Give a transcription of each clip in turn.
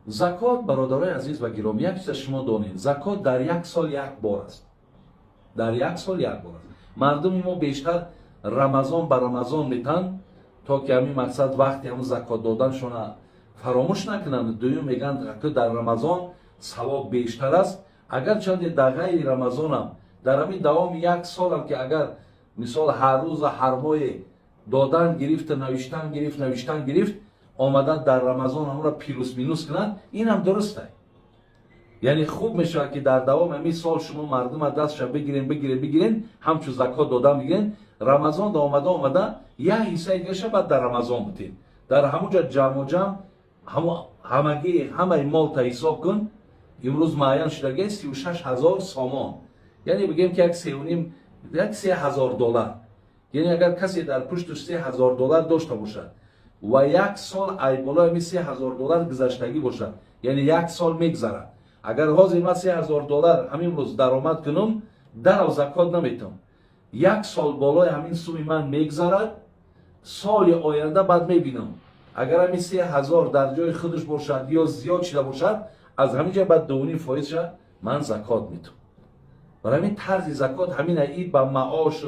закот бародарои азиз ва гиромӣ, як чиз шумо донед, закот дар як сол як бор аст. дар як сол як бор аст. мардуми мо бештар рамазон ба рамазон метан то ки ҳамин мақсад вақти ҳамн закот доданшона фаромӯш накунанд. дуюм мегӯянд ки дар рамазон савоб бештар аст. агарчанде дар ғайри рамазонам дар ҳамин давоми як солам ки агар мисол ҳар рӯза ҳар моҳе додан гирифт, навиштан гирифт, омадан дар рамазон ҳамонро плюс минус кунанд, инам дуруст аст. яъне хуб мешавад ки дар давоми ҳамин сол шумо мардума дастша бигирен, ҳамчун закот додан бигирен, рамазон да омада як ҳиссаи дигаша баъд дар рамазон бутед. дар ҳамунҷа ҷамъоҷам ҳамаи молта ҳисоб кун, имрӯз муайян шудаги 36 000 сомон, яъне бигем ки як $3000. яъне агар касе дар пушту $3000 дошта бошад ва як сол айболои $3000 гузаштагӣ бошад, яъне як сол мегзарад. агар ҳозир ман $3000 ҳамин рӯз даромад кунам, дарав закот наметавам. як сол болои ҳамин суми ман мегзарад, соли оянда баъд мебинам. агар ҳамин 3000 дар ҷои худаш бошад ё зиёд шуда бошад, аз ҳамин ҷа баъд 2.5% ман закот метавам. барои ҳамин тарзи закот ҳамина ин ба маош,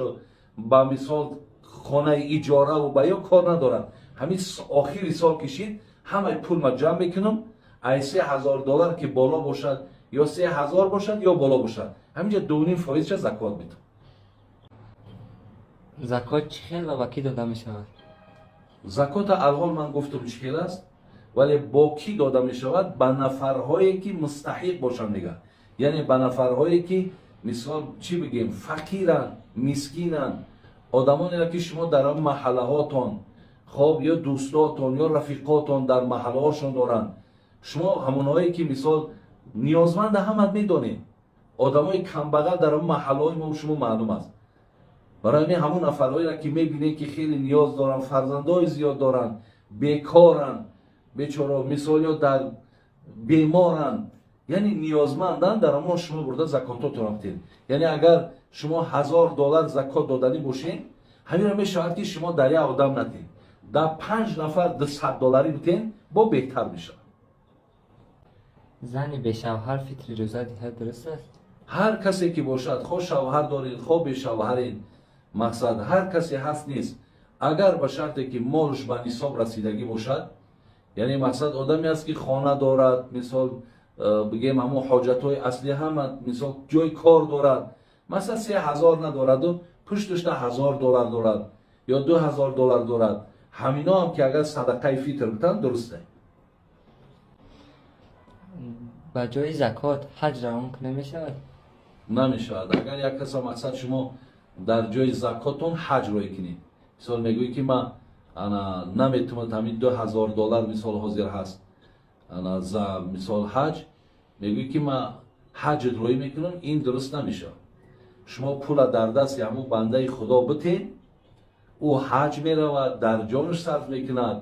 ба мисол хонаи иҷораву ба ё кор надорад. ҳамин охири сол кишид, ҳамаи пулма ҷамъ мекунам, ай $3000 ки боло бошад ё 3000 бошад ё боло бошад, ҳаминҷа 2.5% закот метавам. закот чӣ хел ва ба кӣ дода мешавад? закота алҳол ман гуфтам чӣ хел аст, вале бо кӣ дода мешавад? ба нафарҳое ки мустаҳиқ бошанд мегӯяд. яъне ба нафарҳое ки мисол чӣ бигем, фақиранд, мискинанд, одамонеро ки шумо дар маҳаллаҳотон хоб ё дӯстотон ё рафиқотон дар маҳаллаҳошон доранд. шумо ҳамонҳое ки мисол ниёзманда ҳамат медонед, одамои камбағал дар маҳаллаҳои мо шумо маълум аст. барои ҳамин ҳамон нафарҳоеро ки мебинед ки хеле ниёз доранд, фарзандои зиёд доранд, бекоранд, бечоро мисол ё дар беморанд, яъне ниёзманданд, дар ҳамон шумо бурда закототонро битед. яъне агар шумо $1000 закот додани бошед, ҳаминро мешавад ки шумо дар як одам надиҳед, дар 5 нафар $200 битед, бо беҳтар мешавад. зани бешавҳар фитри рӯза диҳад дуруст аст? ҳар касе ки бошад, хо шавҳар доред, хо бешавҳаред, мақсад ҳар касе ҳаст нест, агар ба шарте ки молш ба нисоб расидагӣ бошад, яъне мақсад одаме аст ки хона дорад, мисол бигем ҳамон ҳоҷатҳои асли ҳама, мисол ҷои кор дорад, масалан 3000 надораду пуштушта $1000 дорад ё $2000 дорад, ҳамино ҳам ки агар садақаи фитр битанд дуруст аст. ба ҷои закот ҳаҷ равон намешавад? намешавад. агар як каса мақсад шумо дар ҷои закотон ҳаҷ рӯй кунед, мисол мегӯӣ ки ман наметавонам ҳамин $2000 мисол ҳозир ҳаст за мисол ҳаҷ, мегӯӣ ки ман ҳаҷ рӯй мекунам, ин дуруст намешавад. шумо пула дар дасти ҳамон бандаи худо битед, ӯ ҳаҷ меравад, дар ҷонаш сарф мекунад,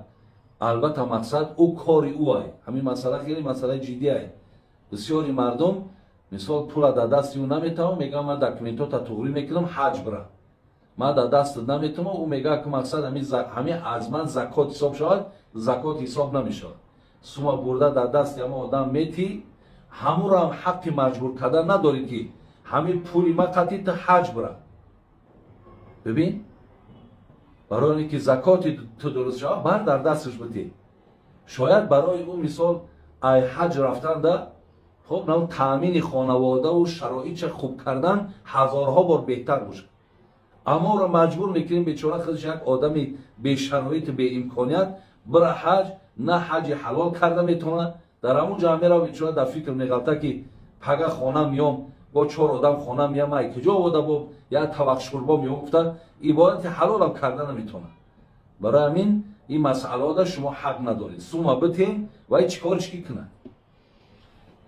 албатта мақсад ӯ кори ӯ ай. ҳамин масъала хеле масъалаи ҷиддӣ ай. бисёри мардум мисол пула дар дасти ӯ наметавон, мегӯяд ман документота туғрӣ мекунам, ҳаҷ бира, ман дар дастат наметавонам, ӯ мегӯяд ки мақсад ҳамин аз ман закот ҳисоб шавад, закот ҳисоб намешавад. сума бурда дар дасти ҳамон одам метӣ, ҳамонро ҳам ҳаққи маҷбур кардан надорӣ ки ҳамин пули ман қатъи ту ҳаҷ бира. бибин, барои оне ки закоти ту дуруст шавад, бар дар дасташ битӣ. шояд барои ӯ мисол ай ҳаҷ рафтанда, хоб навъ таъмини хонаводаву шароитша хуб кардан ҳазорҳо бор беҳтар бошад. аммо ро маҷбур мекунем бечора худаш як одами бешароиту беимконият бира ҳаҷ, на ҳаҷи ҳалол карда метавонад, дар ҳамон ҷо мерав бечора дар фикр меғалта ки пага хона миём, бо 4 одам хона миям, ай куҷо вода бо як тавақ шӯрбо миём гуфта ибодати ҳалолам карда наметавонад. барои ҳамин ин масъалаода шумо ҳақ надоред. сума битен вай чӣ кориш ки кунад.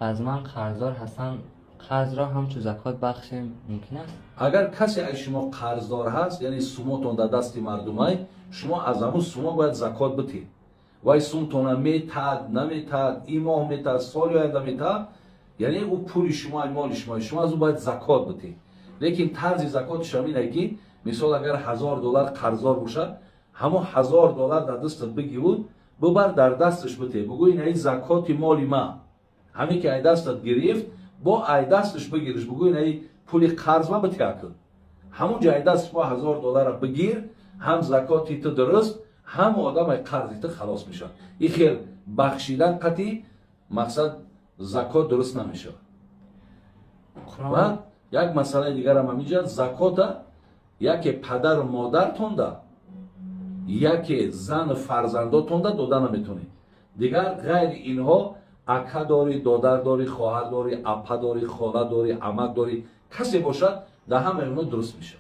аз ман қарздор ҳастам, қарзро ҳамчун закот бахшем мумкин аст? агар касе аз шумо қарздор ҳаст, яъне сумотон дар дасти мардумай, шумо аз ҳамун сумо бояд закот битед. вай сумтона метад, наметад, ин моҳ метад, соли оянда метад, яъне ӯ пули шумо, моли шумо аз ӯ бояд закот битед. лекин тарзи закотиш ҳамине ки мисол агар $1000 қарздор бошад, ҳамон $1000 дар дастат бигиру ببر در دستش بده بگو این ای زکات مال ما همین که ای دستت گرفت با ای دستش بگیرش بگو این ای پول قرض ما بتیاکل همون جای دستش با $1000 بگیر هم زکاتی تو درست هم آدم ای قرضی تو خلاص میشه این خیلی بخشیدن قطعی مقصد زکات درست نمیشه و یک مسئله دیگر هم اینجا زکات یکی پدر و مادرتون ده یکی زن و فرزنداتون ده دادن نمیتونی دیگر غیر اینها اکا داری دادر داری خواهر داری اپا داری خاله داری عمک داری کسی باشد ده همه اونو درست میشه